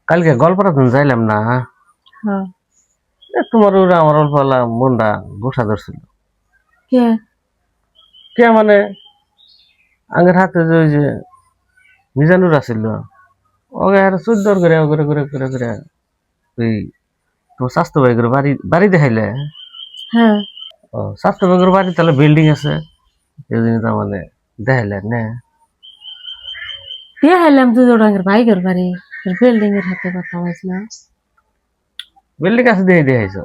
কালকে গল্পটা তুমি যাইলাম না। হ্যাঁ। তোমার ওরা আমার অল্প মনটা গোসা ধরছিল। কে? কে মানে আগের হাতে যে ওই যে মিজানুর আছিল ওকে আর 14 করে করে করে করে করে ওই তোমার স্বাস্থ্য ভাই করে বাড়ি বাড়ি দেখাইলে। হ্যাঁ। ও স্বাস্থ্য ভাই করে বাড়ি তাহলে বিল্ডিং আছে এই জন্য তার মানে দেখাইলে না। বিয়ে হাইলাম তুই ওটাঙ্গের বাইকের বাড়ি বিল্ডিং এর হাতে কথা বলছিলাম। বিল্ডিং আছে দেখে দেখাইছ।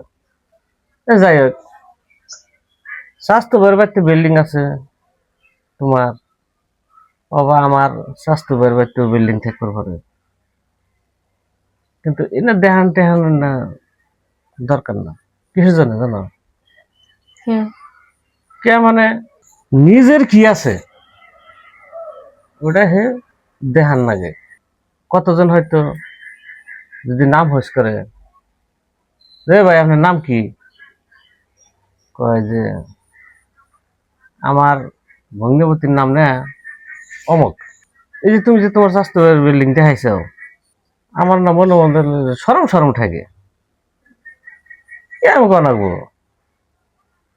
যাই হোক স্বাস্থ্য ভাইয়ের বাড়িতে বিল্ডিং আছে তোমার বাবা আমার স্বাস্থ্য ভাইয়ের বাড়িতেও বিল্ডিং থাকতে পারে, কিন্তু এনা দেহান টেহান না দরকার না। কিসের জন্য জানো? কে? কে মানে নিজের কি আছে ওটা হে দেহান লাগে। কতজন হয়তো যদি নাম হোস করে, রে ভাই আপনার নাম কি, কয় যে আমার ভগ্নবতীর নাম না অমক। এই যে তুমি যে তোমার স্বাস্থ্য বিল্ডিং দেখাইছ আমার নাম মনে মনে সরম সরম থাকে। আমি কনাবো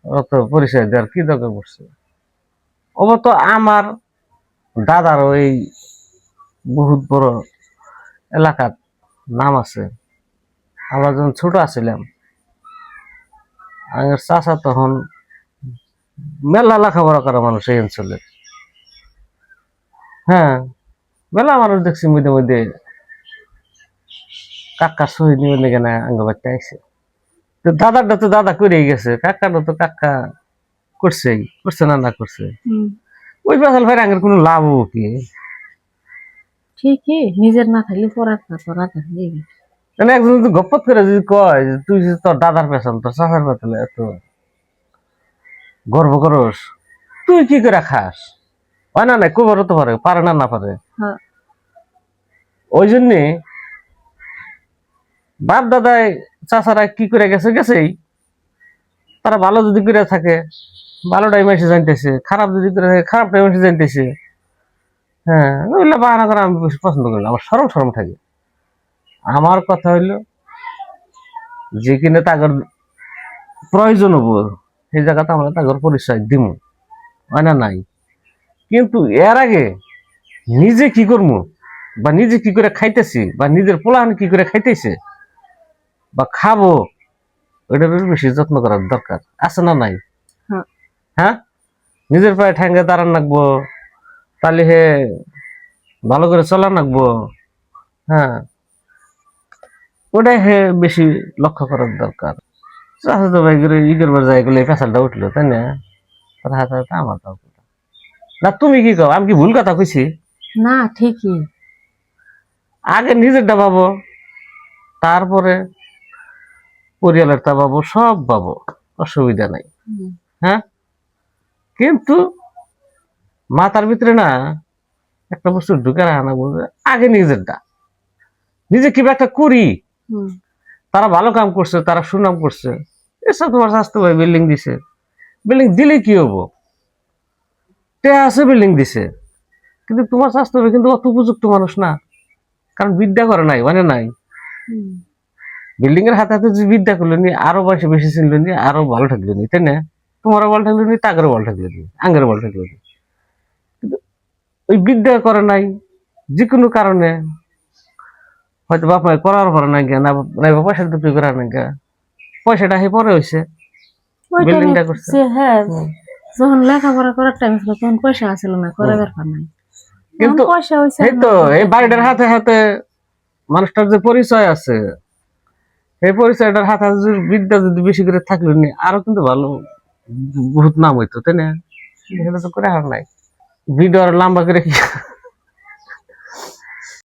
অত পরিচয় দেওয়ার কি দরকার পড়ছে? ও তো আমার দাদার ওই বহুত বড় এলাকার নাম আছে। আমরা যখন ছোট আছিলাম আগের চাচা তখন মেলা লেখাপড়া করা মানুষ এই অঞ্চলে। হ্যাঁ মেলা মানুষ দেখছি মধ্যে মধ্যে কাকার শহীদ নিয়ে লেগে না আঙ্গ বাড়তে আইসে। তো দাদারটা তো দাদা করেই গেছে, কাকারটা তো কাকা করছেই, করছে না না করছে। ওই পেশাল ভাই আঙ্গের কোনো লাভ কি? ঠিকই, নিজের না থাকলে পড়ার না পড়া থাকলে মানে একজন যদি গপ্পত করে যদি কয় যে তুই যে তোর দাদার পেছাল তোর চাচার পেছালে এত গর্ব করস, তুই কি করে খাস? হয় না? নাই কবর তো পারে, পারে না না পারে। হ্যাঁ। ওই জন্যে বাপ দাদাই চাচারা কি করে গেছে গেছেই, তারা ভালো যদি করে থাকে ভালোটাই মেসে জানতেছে, খারাপ যদি করে থাকে খারাপটাই মেসে জানতেছে। হ্যাঁ ওইগুলো বাহানা করা আমি বেশি পছন্দ করি না, আমার সরম সরম থাকে। আমার কথা হইলো যে কিনা তাগর প্রয়োজন হবো সেই জায়গাতে আমরা তাগর পরিচয় দিব, হয় না? নাই কিন্তু এর আগে নিজে কি করবো বা নিজে কি করে খাইতেছি বা নিজের পোলাহান কি করে খাইতেছে বা খাবো ওইটার বেশি যত্ন করার দরকার আছে না নাই? হ্যাঁ। হ্যাঁ নিজের পায়ে ঠ্যাঙ্গে দাঁড়ান রাখবো, তাহলে হে ভালো করে চলা রাখবো। হ্যাঁ ওটাই হে বেশি লক্ষ্য করার দরকার। চাষা তো ভাই করে ই করবার যাই গেলে ফেসালটা উঠলো তাই না, তার হাতে হাতে আমার দাও না। তুমি কি কও? আমি কি ভুল কথা কইছি? না ঠিকই। আগে নিজেরটা পাবো, তারপরে পরিয়ালেরটা পাবো, সব পাবো, অসুবিধা নাই। হ্যাঁ কিন্তু মাথার ভিতরে না একটা বস্তু ঢুকে রাখা না, বলবে আগে নিজেরটা। নিজে কিবা একটা করি, তারা ভালো কাম করছে, তারা সুনাম করছে, এসব তোমার স্বাস্থ্য ভাই বিল্ডিং দিছে, বিল্ডিং দিলে কি হবো? আছে বিল্ডিং দিছে, কিন্তু তোমার স্বাস্থ্য ভাই কিন্তু অত উপযুক্ত মানুষ না, কারণ বিদ্যা করে নাই, মানে নাই। বিল্ডিং এর হাতে হাতে যদি বিদ্যা করলো নি আরো বয়সে বেশি ছিল নি, আরো ভালো থাকলো নি, তাই না? তোমারও ভালো থাকলো নি, তাগেরও ভালো থাকলো নি, আঙ্গেরও ভালো থাকলো নি। কিন্তু ওই বিদ্যা করে নাই যে কোনো কারণে, হয়তো বাপ মায়ের করার পরে নাই গা, না পয়সা দুটি করার নাই গা, পয়সাটা হে পরে হয়েছে বিল্ডিংটা করছে। হ্যাঁ, যখন লেখাপড়া করার টাইম ছিল তখন পয়সা আসছিল না, করার ব্যাপার নাই। কিন্তু পয়সা হয়েছে এই তো এই বাড়িটার হাতে হাতে মানুষটার যে পরিচয় আছে, এই পরিচয়টার হাতে হাতে যদি বিদ্যা যদি বেশি করে থাকলো নি আরো কিন্তু ভালো বহুত নাম হইতো, তাই না? এটা তো করে আর নাই। ভিডিও আর লম্বা করে কি